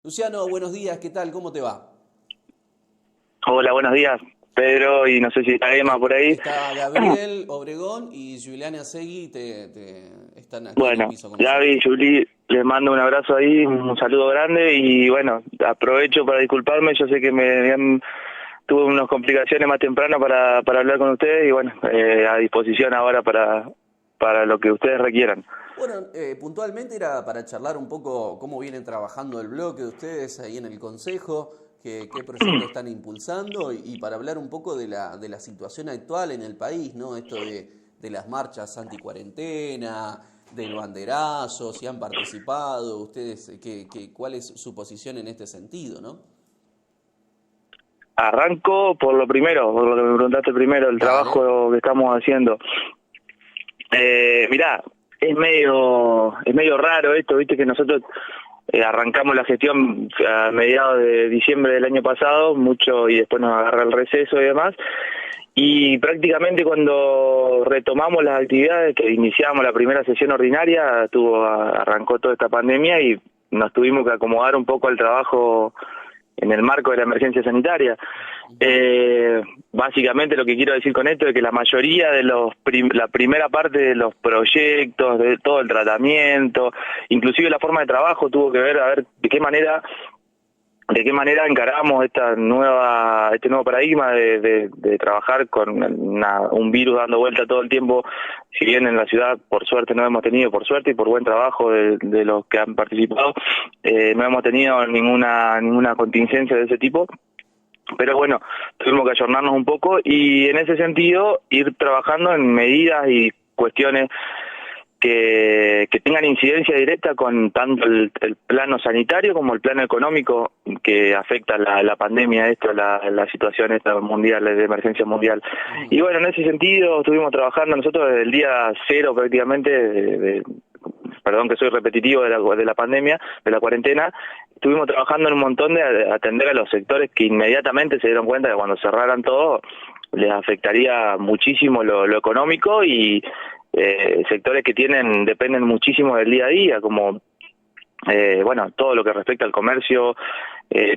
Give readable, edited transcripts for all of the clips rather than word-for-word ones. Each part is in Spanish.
Luciano, buenos días, ¿qué tal? ¿Cómo te va? Hola, buenos días, Pedro, y no sé si está Emma por ahí. Está Gabriel Obregón y Juliana Segui, están aquí en el Bueno, piso con Gaby, nosotros. Juli, les mando un abrazo ahí, un saludo grande y bueno, aprovecho para disculparme, yo sé que tuve unas complicaciones más temprano para hablar con ustedes y bueno, a disposición ahora para lo que ustedes requieran. Bueno, puntualmente era para charlar un poco cómo vienen trabajando el bloque de ustedes ahí en el Consejo, qué proyectos están impulsando y para hablar un poco de la situación actual en el país, ¿no? Esto de las marchas anti-cuarentena, del banderazo, si han participado, ustedes, ¿cuál es su posición en este sentido, ¿no? Arranco por lo primero, por lo que me preguntaste primero, el Dale. trabajo que estamos haciendo. Mirá, es medio raro esto, viste que nosotros arrancamos la gestión a mediados de diciembre del año pasado, mucho y después nos agarra el receso y demás, y prácticamente cuando retomamos las actividades, que iniciamos la primera sesión ordinaria, arrancó toda esta pandemia y nos tuvimos que acomodar un poco al trabajo en el marco de la emergencia sanitaria. Básicamente lo que quiero decir con esto es que la mayoría de la primera parte de los proyectos, de todo el tratamiento, inclusive la forma de trabajo tuvo que ver a ver de qué manera encaramos este nuevo paradigma de trabajar con un virus dando vuelta todo el tiempo. Si bien en la ciudad por suerte no hemos tenido, por suerte y por buen trabajo de los que han participado, no hemos tenido ninguna contingencia de ese tipo. Pero bueno, tuvimos que ayornarnos un poco y en ese sentido ir trabajando en medidas y cuestiones que tengan incidencia directa con tanto el plano sanitario como el plano económico que afecta la pandemia, la situación esta mundial, de emergencia mundial. Y Ujú. bueno, en ese sentido estuvimos trabajando nosotros desde el día cero prácticamente, perdón que soy repetitivo de la pandemia, de la cuarentena. Estuvimos trabajando en un montón de atender a los sectores que inmediatamente se dieron cuenta que cuando cerraran todo les afectaría muchísimo lo económico y sectores que dependen muchísimo del día a día, como bueno, todo lo que respecta al comercio,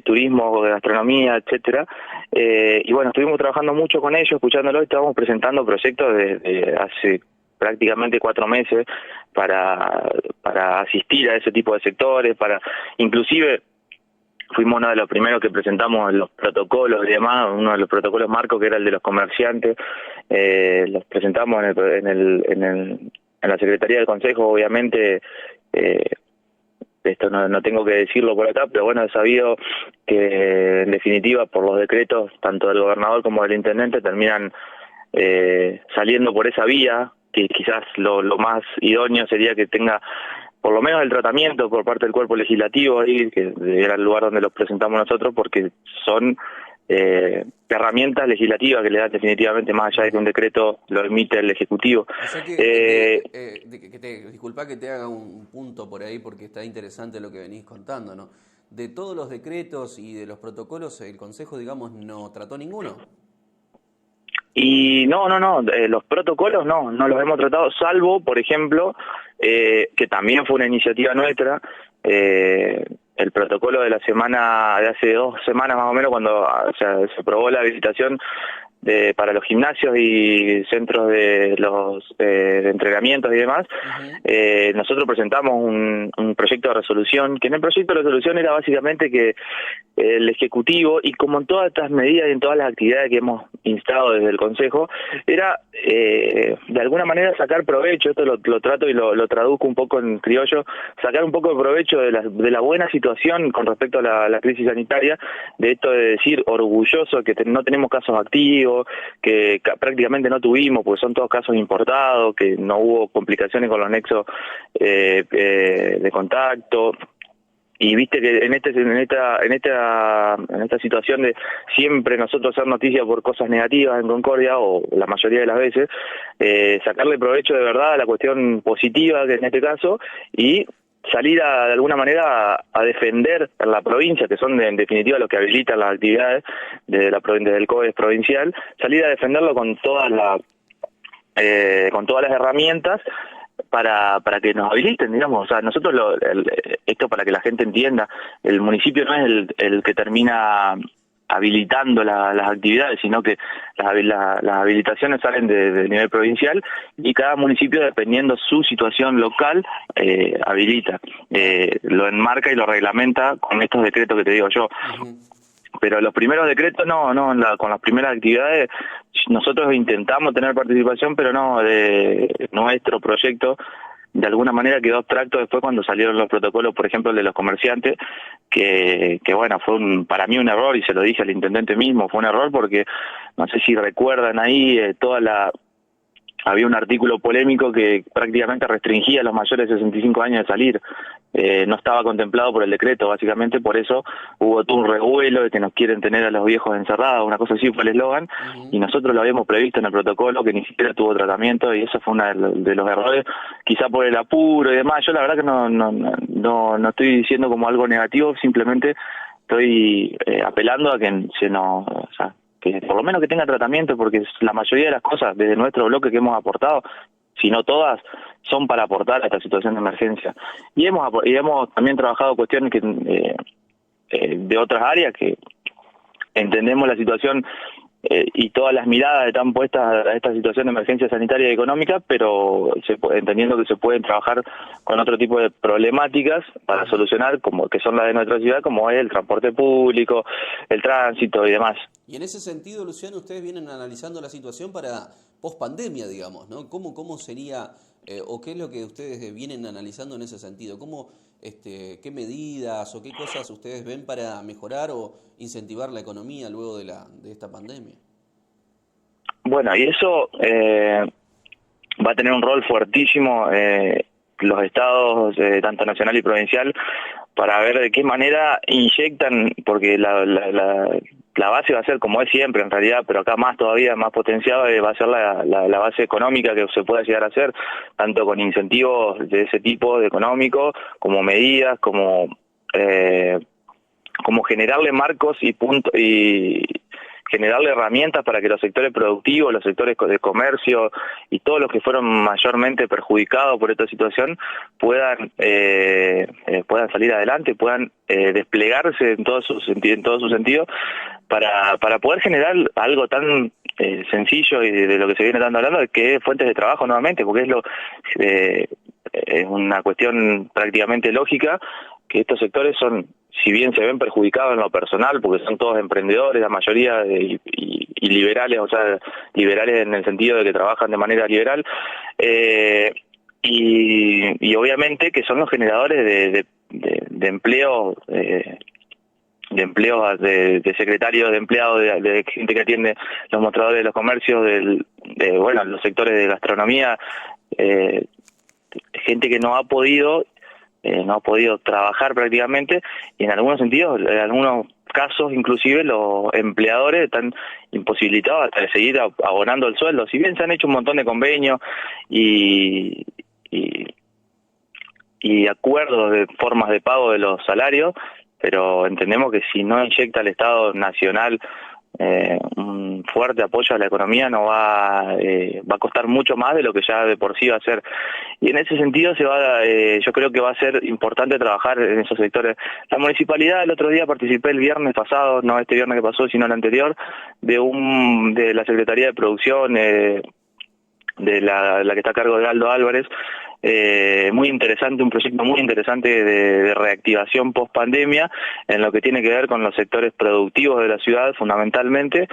turismo, gastronomía, etcétera. Y bueno, estuvimos trabajando mucho con ellos, escuchándolo, y estábamos presentando proyectos de hace prácticamente 4 meses para asistir a ese tipo de sectores, inclusive fuimos uno de los primeros que presentamos los protocolos y demás, uno de los protocolos marcos que era el de los comerciantes, los presentamos en la Secretaría del Consejo, obviamente. Esto no tengo que decirlo por acá, pero bueno, he sabido que en definitiva por los decretos, tanto del gobernador como del intendente, terminan saliendo por esa vía, que quizás lo más idóneo sería que tenga por lo menos el tratamiento por parte del cuerpo legislativo ahí, que era el lugar donde los presentamos nosotros, porque son herramientas legislativas que le dan definitivamente, más allá de que un decreto lo emite el Ejecutivo. O sea que, Eh, disculpa que te haga un punto por ahí porque está interesante lo que venís contando, ¿no? De todos los decretos y de los protocolos, el Consejo, digamos, no trató ninguno. Y no, los protocolos no los hemos tratado, salvo, por ejemplo, que también fue una iniciativa nuestra, el protocolo de de hace 2 semanas más o menos, cuando se aprobó la habilitación para los gimnasios y centros de entrenamientos y demás. Ujú. Nosotros presentamos un proyecto de resolución, que en el proyecto de resolución era básicamente que el Ejecutivo, y como en todas estas medidas y en todas las actividades que hemos instado desde el Consejo, era de alguna manera sacar provecho, esto lo trato y lo traduzco un poco en criollo, sacar un poco de provecho de la buena situación con respecto a la crisis sanitaria, de esto de decir orgulloso que no tenemos casos activos, que prácticamente no tuvimos, porque son todos casos importados, que no hubo complicaciones con los nexos de contacto. Y viste que en esta situación de siempre nosotros hacer noticias por cosas negativas en Concordia, o la mayoría de las veces, sacarle provecho de verdad a la cuestión positiva, que en este caso, y salir de alguna manera a defender a la provincia, que son en definitiva los que habilitan las actividades desde el COES provincial, salir a defenderlo con todas las herramientas, para que nos habiliten, digamos. O sea, nosotros, esto para que la gente entienda, el municipio no es el que termina habilitando las actividades, sino que las habilitaciones salen del nivel provincial y cada municipio, dependiendo su situación local, habilita, lo enmarca y lo reglamenta con estos decretos que te digo yo. Ujú. Pero los primeros decretos con las primeras actividades nosotros intentamos tener participación, pero no, de nuestro proyecto de alguna manera quedó abstracto después cuando salieron los protocolos, por ejemplo el de los comerciantes, que bueno, fue para mí un error, y se lo dije al intendente mismo, fue un error porque no sé si recuerdan ahí había un artículo polémico que prácticamente restringía a los mayores de 65 años de salir. No estaba contemplado por el decreto, básicamente por eso hubo todo un revuelo de que nos quieren tener a los viejos encerrados, una cosa así fue el eslogan, y nosotros lo habíamos previsto en el protocolo, que ni siquiera tuvo tratamiento, y eso fue uno de los errores, quizá por el apuro y demás. Yo la verdad que no estoy diciendo como algo negativo, simplemente estoy apelando a que que por lo menos que tenga tratamiento, porque la mayoría de las cosas desde nuestro bloque que hemos aportado, si no todas, son para aportar a esta situación de emergencia. Y hemos también trabajado cuestiones de otras áreas que entendemos la situación y todas las miradas están puestas a esta situación de emergencia sanitaria y económica, pero entendiendo que se pueden trabajar con otro tipo de problemáticas para solucionar, como que son las de nuestra ciudad, como es el transporte público, el tránsito y demás. Y en ese sentido, Luciano, ustedes vienen analizando la situación para post-pandemia, digamos, ¿no? ¿Cómo sería o qué es lo que ustedes vienen analizando en ese sentido? ¿Qué medidas o qué cosas ustedes ven para mejorar o incentivar la economía luego de esta pandemia? Bueno, y eso va a tener un rol fuertísimo los estados, tanto nacional y provincial, para ver de qué manera inyectan, porque la base va a ser como es siempre en realidad, pero acá más todavía, más potenciado, va a ser la base económica que se pueda llegar a hacer, tanto con incentivos de ese tipo de económico, como medidas, como generarle marcos y generarle herramientas para que los sectores productivos, los sectores de comercio y todos los que fueron mayormente perjudicados por esta situación puedan salir adelante, puedan desplegarse en todo su sentido para poder generar algo tan sencillo y de lo que se viene dando hablando, que es fuentes de trabajo nuevamente, porque es una cuestión prácticamente lógica que estos sectores son, si bien se ven perjudicados en lo personal, porque son todos emprendedores, la mayoría, y liberales, o sea, liberales en el sentido de que trabajan de manera liberal, y obviamente que son los generadores de empleo, de empleos, de secretarios, de empleados, de gente que atiende los mostradores de los comercios, los sectores de gastronomía, gente que no ha podido trabajar prácticamente, y en algunos sentidos, en algunos casos inclusive los empleadores están imposibilitados hasta de seguir abonando el sueldo, si bien se han hecho un montón de convenios y acuerdos de formas de pago de los salarios, pero entendemos que si no inyecta el Estado Nacional un fuerte apoyo a la economía, no va a costar mucho más de lo que ya de por sí va a ser. Y en ese sentido yo creo que va a ser importante trabajar en esos sectores. La municipalidad, el otro día participé el viernes pasado, no este viernes que pasó, sino el anterior, de la Secretaría de Producción, de la que está a cargo de Aldo Álvarez. Muy interesante, un proyecto muy interesante de reactivación post pandemia en lo que tiene que ver con los sectores productivos de la ciudad fundamentalmente,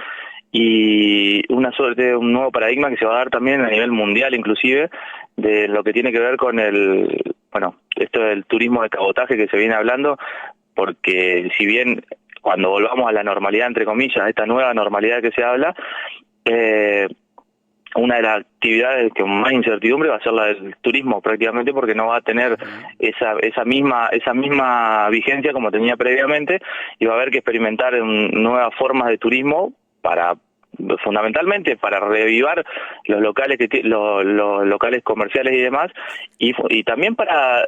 y una suerte de un nuevo paradigma que se va a dar también a nivel mundial, inclusive de lo que tiene que ver con esto del turismo de cabotaje que se viene hablando, porque si bien cuando volvamos a la normalidad, entre comillas, esta nueva normalidad que se habla, una de las actividades que más incertidumbre va a ser la del turismo prácticamente, porque no va a tener esa misma vigencia como tenía previamente, y va a haber que experimentar nuevas formas de turismo para fundamentalmente para reavivar los locales los locales comerciales y demás, y también para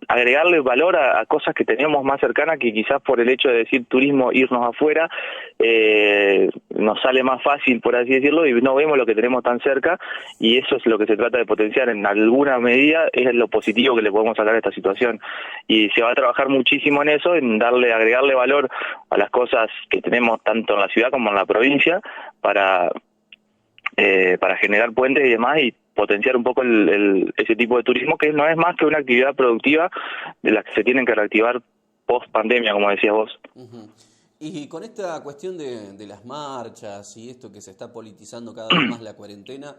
agregarle valor a cosas que tenemos más cercanas, que quizás por el hecho de decir turismo, irnos afuera, nos sale más fácil, por así decirlo, y no vemos lo que tenemos tan cerca, y eso es lo que se trata de potenciar en alguna medida, es lo positivo que le podemos sacar a esta situación, y se va a trabajar muchísimo en eso, en agregarle valor a las cosas que tenemos tanto en la ciudad como en la provincia, para generar puentes y demás, y potenciar un poco ese tipo de turismo, que no es más que una actividad productiva de las que se tienen que reactivar post pandemia, como decías vos. Uh-huh. Y con esta cuestión de las marchas y esto que se está politizando cada vez más la cuarentena,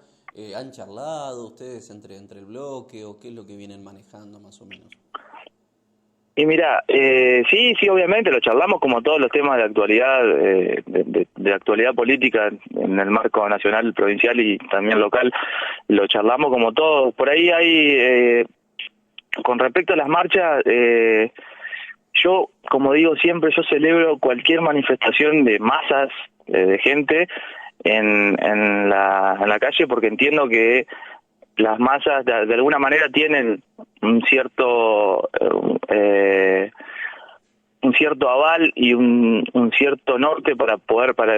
¿han charlado ustedes entre el bloque o qué es lo que vienen manejando más o menos? Y mira, sí, obviamente lo charlamos como todos los temas de actualidad, de actualidad política en el marco nacional, provincial y también local, lo charlamos como todos. Por ahí hay, con respecto a las marchas, yo, como digo siempre, yo celebro cualquier manifestación de masas, de gente en la calle, porque entiendo que las masas de alguna manera tienen un cierto aval y un cierto norte para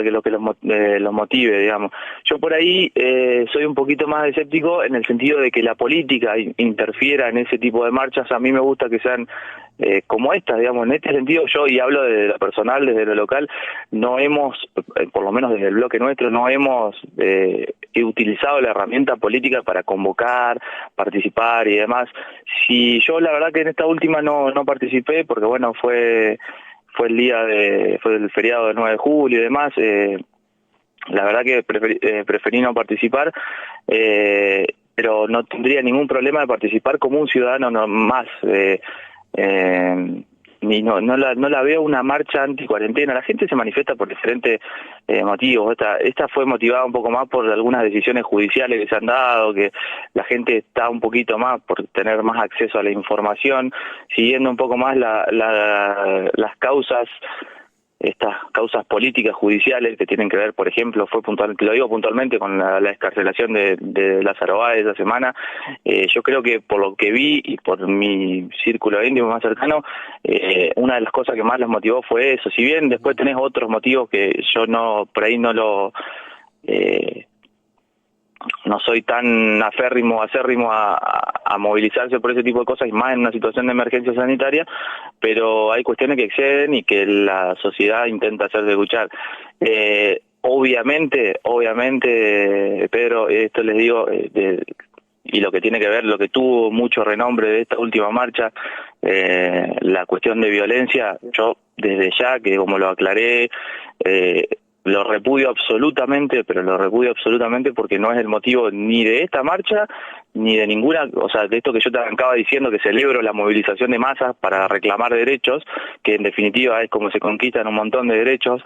que los motive, digamos. Yo por ahí soy un poquito más escéptico en el sentido de que la política interfiera en ese tipo de marchas. A mí me gusta que sean como estas, digamos. En este sentido, yo, y hablo de lo personal, desde lo local, no hemos, por lo menos desde el bloque nuestro, no hemos utilizado la herramienta política para convocar, participar y demás. Si yo, la verdad que en esta última no participé, porque bueno, fue el feriado del 9 de julio y demás, la verdad que preferí no participar, pero no tendría ningún problema de participar como un ciudadano más, y no la veo una marcha anti-cuarentena. La gente se manifiesta por diferentes motivos. Esta fue motivada un poco más por algunas decisiones judiciales que se han dado, que la gente está un poquito más por tener más acceso a la información, siguiendo un poco más las causas, estas causas políticas judiciales que tienen que ver, por ejemplo, lo digo puntualmente, con la excarcelación de Lázaro Báez esa semana. Yo creo que por lo que vi y por mi círculo íntimo más cercano, una de las cosas que más los motivó fue eso. Si bien después tenés otros motivos que yo no soy tan acérrimo a movilizarse por ese tipo de cosas, y más en una situación de emergencia sanitaria, pero hay cuestiones que exceden y que la sociedad intenta hacerse escuchar. Obviamente, Pedro, esto les digo, y lo que tiene que ver, lo que tuvo mucho renombre de esta última marcha, la cuestión de violencia, yo desde ya, que como lo aclaré, lo repudio absolutamente, porque no es el motivo ni de esta marcha, ni de ninguna, o sea, de esto que yo te acababa diciendo, que celebro la movilización de masas para reclamar derechos, que en definitiva es como se conquistan un montón de derechos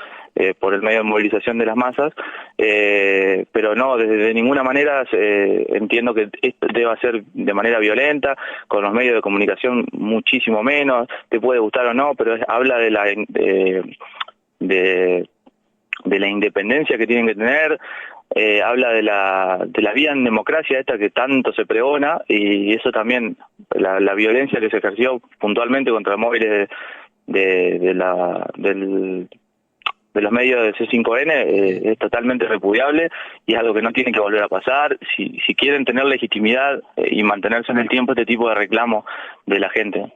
por el medio de movilización de las masas, pero no, de ninguna manera entiendo que esto deba ser de manera violenta, con los medios de comunicación muchísimo menos, te puede gustar o no, pero habla de la independencia que tienen que tener, habla de la vida en democracia esta que tanto se pregona, y eso también, la violencia que se ejerció puntualmente contra móviles de los medios de C5N es totalmente repudiable, y es algo que no tiene que volver a pasar si quieren tener legitimidad y mantenerse en el tiempo este tipo de reclamo de la gente.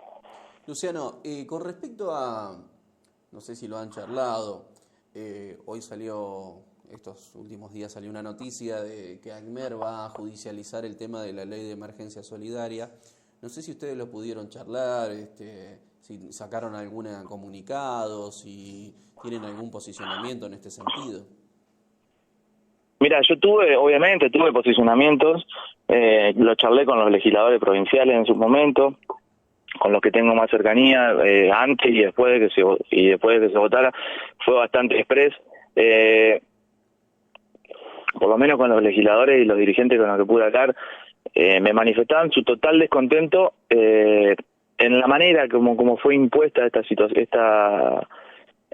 Luciano, con respecto a, no sé si lo han charlado, hoy estos últimos días salió una noticia de que ANMER va a judicializar el tema de la ley de emergencia solidaria. No sé si ustedes lo pudieron charlar, si sacaron algún comunicado, si tienen algún posicionamiento en este sentido. Mira, yo obviamente tuve posicionamientos, lo charlé con los legisladores provinciales en su momento, con los que tengo más cercanía, antes y después de que se votara, fue bastante express. Por lo menos con los legisladores y los dirigentes con los que pude hablar, me manifestaban su total descontento en la manera como fue impuesta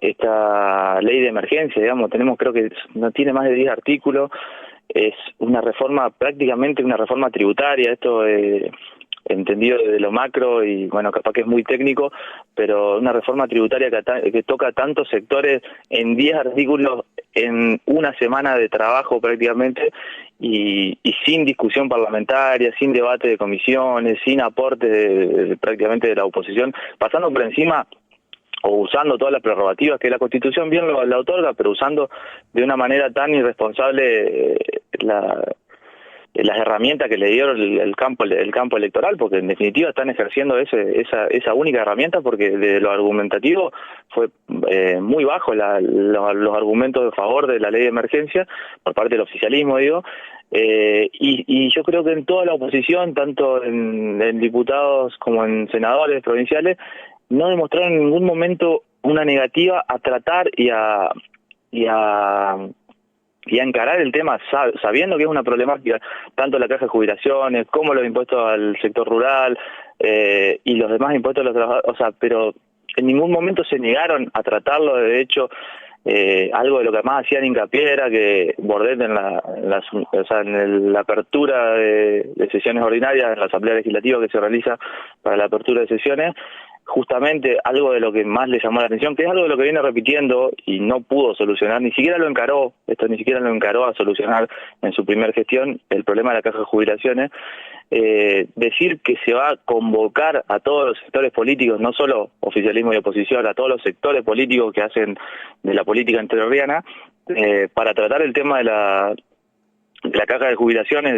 esta ley de emergencia, digamos, creo que no tiene más de 10 artículos, es una reforma, prácticamente una reforma tributaria, esto entendido desde lo macro y bueno, capaz que es muy técnico, pero una reforma tributaria que toca tantos sectores en 10 artículos en una semana de trabajo prácticamente y sin discusión parlamentaria, sin debate de comisiones, sin aporte prácticamente de la oposición, pasando por encima o usando todas las prerrogativas que la Constitución bien la otorga, pero usando de una manera tan irresponsable las herramientas que le dio el campo electoral, porque en definitiva están ejerciendo esa única herramienta, porque de lo argumentativo fue muy bajo los argumentos a favor de la ley de emergencia por parte del oficialismo, digo, y yo creo que en toda la oposición, tanto en diputados como en senadores provinciales, no demostraron en ningún momento una negativa a tratar y a encarar el tema sabiendo que es una problemática, tanto la caja de jubilaciones como los impuestos al sector rural y los demás impuestos a los trabajadores, o sea, pero en ningún momento se negaron a tratarlo. De hecho, algo de lo que más hacían hincapié era que Bordet en la apertura de sesiones ordinarias, en la Asamblea Legislativa que se realiza para la apertura de sesiones, justamente algo de lo que más le llamó la atención, que es algo de lo que viene repitiendo y no pudo solucionar, ni siquiera lo encaró a solucionar en su primer gestión, el problema de la caja de jubilaciones, decir que se va a convocar a todos los sectores políticos, no solo oficialismo y oposición, a todos los sectores políticos que hacen de la política entrerriana, para tratar el tema de la caja de jubilaciones,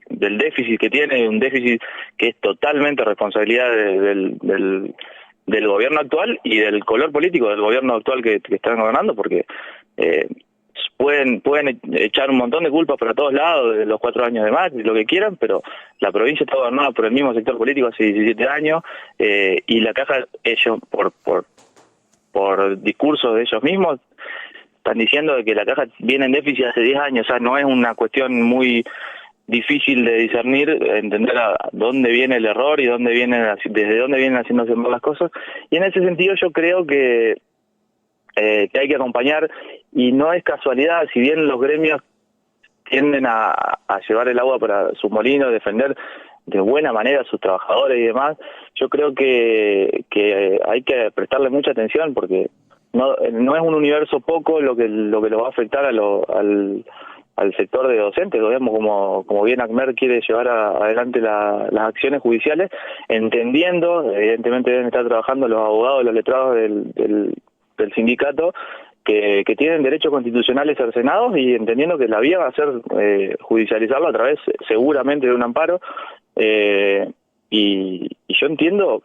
del déficit que tiene, un déficit que es totalmente responsabilidad del gobierno actual y del color político del gobierno actual que están gobernando, porque pueden echar un montón de culpas para todos lados, de los 4 años de Macri, lo que quieran, pero la provincia está gobernada por el mismo sector político hace 17 años, y la caja, ellos, por discursos de ellos mismos, están diciendo de que la caja viene en déficit hace 10 años, o sea, no es una cuestión muy difícil de discernir, entender a dónde viene el error y desde dónde vienen haciéndose mal las cosas, y en ese sentido yo creo que hay que acompañar, y no es casualidad, si bien los gremios tienden a llevar el agua para sus molinos, defender de buena manera a sus trabajadores y demás, yo creo que hay que prestarle mucha atención, porque no es un universo poco lo que lo va a afectar al sector de docentes, digamos, como bien ACMER quiere llevar adelante las acciones judiciales, entendiendo, evidentemente deben estar trabajando los abogados, los letrados del sindicato, que tienen derechos constitucionales cercenados, y entendiendo que la vía va a ser judicializarlo a través seguramente de un amparo, y yo entiendo,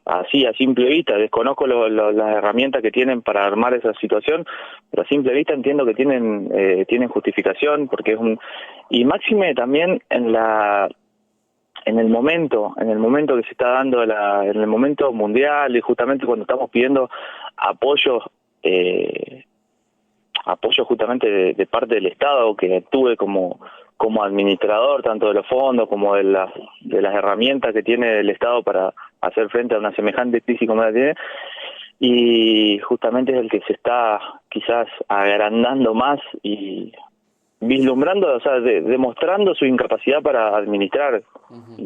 así a simple vista, desconozco las herramientas que tienen para armar esa situación, pero a simple vista entiendo que tienen justificación, porque y máxime también en el momento que se está dando, en el momento mundial, y justamente cuando estamos pidiendo apoyo justamente de parte del Estado, que actúe como administrador tanto de los fondos como de las herramientas que tiene el Estado para hacer frente a una semejante crisis como la tiene, y justamente es el que se está quizás agrandando más y vislumbrando, o sea, demostrando su incapacidad para administrar.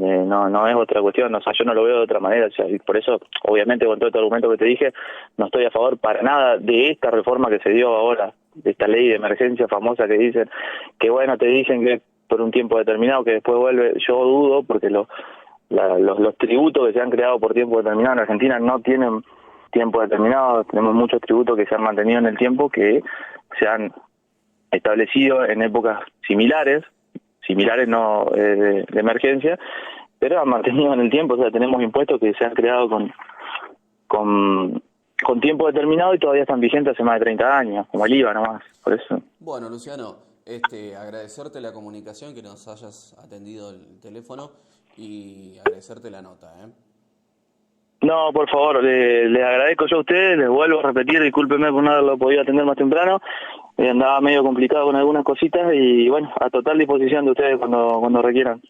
No es otra cuestión, o sea, yo no lo veo de otra manera, o sea, y por eso, obviamente, con todo este argumento que te dije, no estoy a favor para nada de esta reforma que se dio ahora, de esta ley de emergencia famosa que dicen, que bueno, te dicen que por un tiempo determinado, que después vuelve. Yo dudo, porque los tributos que se han creado por tiempo determinado en Argentina no tienen tiempo determinado. Tenemos muchos tributos que se han mantenido en el tiempo, que se han establecido en épocas similares no de emergencia, pero han mantenido en el tiempo. O sea, tenemos impuestos que se han creado con tiempo determinado y todavía están vigentes hace más de 30 años, como el IVA nomás, por eso. Bueno, Luciano, agradecerte la comunicación, que nos hayas atendido el teléfono, y agradecerte la nota, No, por favor, les agradezco yo a ustedes, les vuelvo a repetir, discúlpenme por no haberlo podido atender más temprano, andaba medio complicado con algunas cositas, y bueno, a total disposición de ustedes cuando requieran.